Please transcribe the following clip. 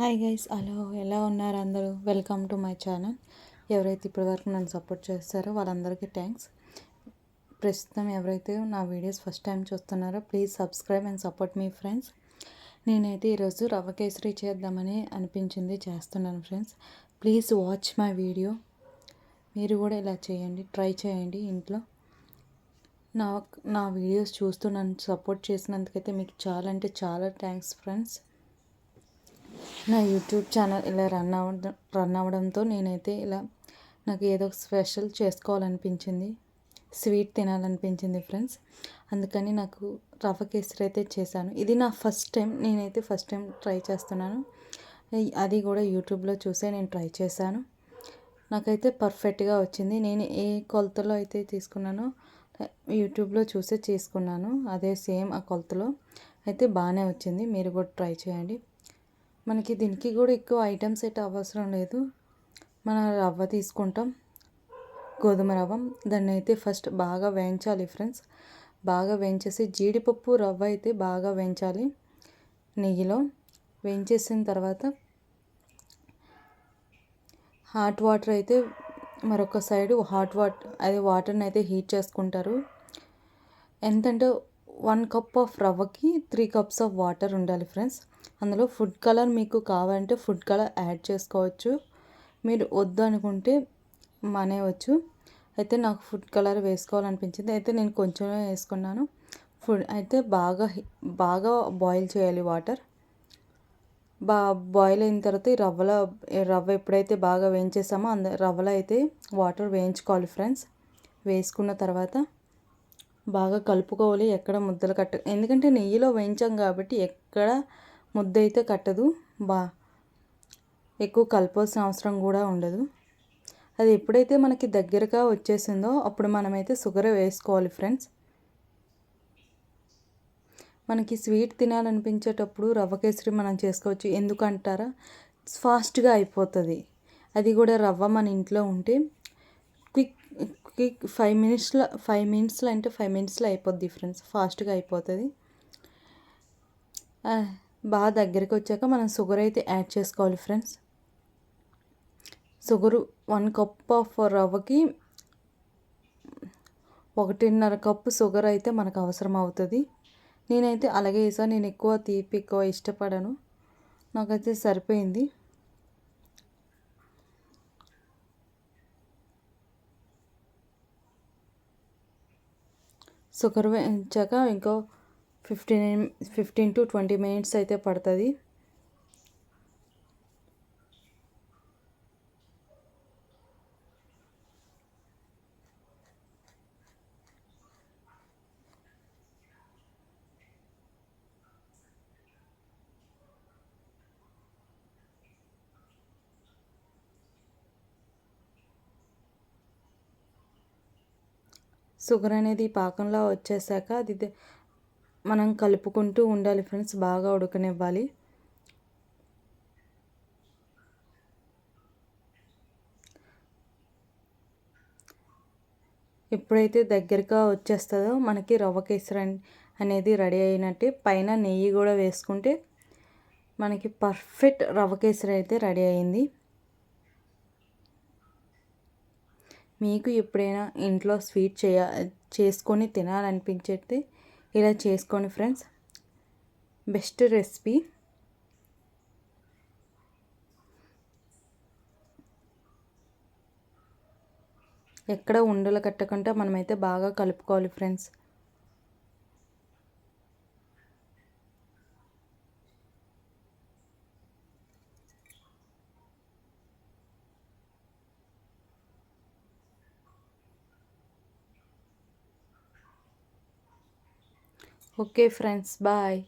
Hi guys, hello, ఎలా ఉన్నారు అందరూ? Welcome to my channel. ఎవరైతే ఇప్పటివరకు నన్ను సపోర్ట్ చేస్తారో వాళ్ళందరికీ థ్యాంక్స్. ప్రస్తుతం ఎవరైతే నా వీడియోస్ ఫస్ట్ టైం చూస్తున్నారో please subscribe and support me friends. నేనైతే ఈరోజు రవ్వ కేసరి చేద్దామని అనిపించింది, చేస్తున్నాను friends. Please watch my video. మీరు కూడా ఇలా చేయండి, ట్రై చేయండి ఇంట్లో. నా నా వీడియోస్ చూస్తూ నన్ను సపోర్ట్ చేసినందుకైతే మీకు చాలా అంటే చాలా థ్యాంక్స్ ఫ్రెండ్స్. నా యూట్యూబ్ ఛానల్ ఇలా రన్ అవ్వడంతో నేనైతే ఇలా నాకు ఏదో ఒక స్పెషల్ చేసుకోవాలనిపించింది, స్వీట్ తినాలనిపించింది ఫ్రెండ్స్. అందుకని నాకు రవ్వ కేసరి అయితే చేశాను. ఇది నా ఫస్ట్ టైం, నేనైతే ఫస్ట్ టైం ట్రై చేస్తున్నాను. అది కూడా యూట్యూబ్లో చూసే నేను ట్రై చేశాను. నాకైతే పర్ఫెక్ట్గా వచ్చింది. నేను ఏ కొలతలో అయితే తీసుకున్నానో యూట్యూబ్లో చూసే చేసుకున్నాను, అదే సేమ్ ఆ కొలతలో అయితే బాగానే వచ్చింది. మీరు కూడా ట్రై చేయండి. మనకి దీనికి కూడా ఎక్కువ ఐటమ్స్ అయితే అవసరం లేదు. మన రవ్వ తీసుకుంటాం, గోధుమ రవ్వ. దాన్ని అయితే ఫస్ట్ బాగా వేయించాలి ఫ్రెండ్స్. బాగా వేయించేసి జీడిపప్పు రవ్వ అయితే బాగా వేయించాలి నెయ్యిలో. వేయించేసిన తర్వాత హాట్ వాటర్ అయితే మరొక సైడు వాటర్ని అయితే హీట్ చేసుకుంటారు. ఎంతంటే 1 కప్ ఆఫ్ రవ్వకి 3 కప్స్ ఆఫ్ వాటర్ ఉండాలి ఫ్రెండ్స్. అందులో ఫుడ్ కలర్ మీకు కావాలంటే ఫుడ్ కలర్ యాడ్ చేసుకోవచ్చు, మీరు వద్దు అనుకుంటే మానేయవచ్చు. అయితే నాకు ఫుడ్ కలర్ వేసుకోవాలనిపించింది, అయితే నేను కొంచెమే వేసుకున్నాను. అయితే బాగా బాయిల్ చేయాలి వాటర్. బాయిల్ అయిన తర్వాత ఈ రవ్వ ఎప్పుడైతే బాగా వేయించేసామో రవ్వలో అయితే వాటర్ వేయించుకోవాలి ఫ్రెండ్స్. వేసుకున్న తర్వాత బాగా కలుపుకోవాలి, ఎక్కడ ముద్దలు ఎందుకంటే నెయ్యిలో వేయించాం కాబట్టి ఎక్కడ ముద్ద అయితే కట్టదు. ఎక్కువ కలపాల్సిన అవసరం కూడా ఉండదు. అది ఎప్పుడైతే మనకి దగ్గరగా వచ్చేసిందో అప్పుడు మనమైతే షుగర్ వేసుకోవాలి ఫ్రెండ్స్. మనకి స్వీట్ తినాలనిపించేటప్పుడు రవ్వ కేసరి మనం చేసుకోవచ్చు. ఎందుకంటారా, ఫాస్ట్గా అయిపోతుంది. అది కూడా రవ్వ మన ఇంట్లో ఉంటే క్విక్ 5 మినిట్స్లో అంటే 5 మినిట్స్లో అయిపోద్ది ఫ్రెండ్స్, ఫాస్ట్గా అయిపోతుంది. బాగా దగ్గరికి వచ్చాక మనం షుగర్ అయితే యాడ్ చేసుకోవాలి ఫ్రెండ్స్. షుగరు 1 కప్ ఆఫ్ రవ్వకి 1.5 కప్పు షుగర్ అయితే మనకు అవసరం అవుతుంది. నేనైతే అలాగే వేసాను. నేను తీపి ఎక్కువ ఇష్టపడను, నాకైతే సరిపోయింది. షుగర్ వేయించాక ఇంకో 15 to 20 మినిట్స్ అయితే పడుతుంది. షుగర్ అనేది పాకంలో వచ్చేసాక అది మనం కలుపుకుంటూ ఉండాలి ఫ్రెండ్స్, బాగా ఉడకనివ్వాలి. ఎప్పుడైతే దగ్గరగా వచ్చేస్తుందో మనకి రవ్వ కేసరి అనేది రెడీ అయినట్టే. పైన నెయ్యి కూడా వేసుకుంటే మనకి పర్ఫెక్ట్ రవ్వ కేసరి అయితే రెడీ అయింది. మీకు ఎప్పుడైనా ఇంట్లో స్వీట్ చేసుకొని తినాలనిపించేస్తే ఇలా చేసుకోండి ఫ్రెండ్స్, బెస్ట్ రెసిపీ. ఎక్కడ ఉండలు కట్టకుండా మనమైతే బాగా కలుపుకోవాలి ఫ్రెండ్స్. Okay friends, bye.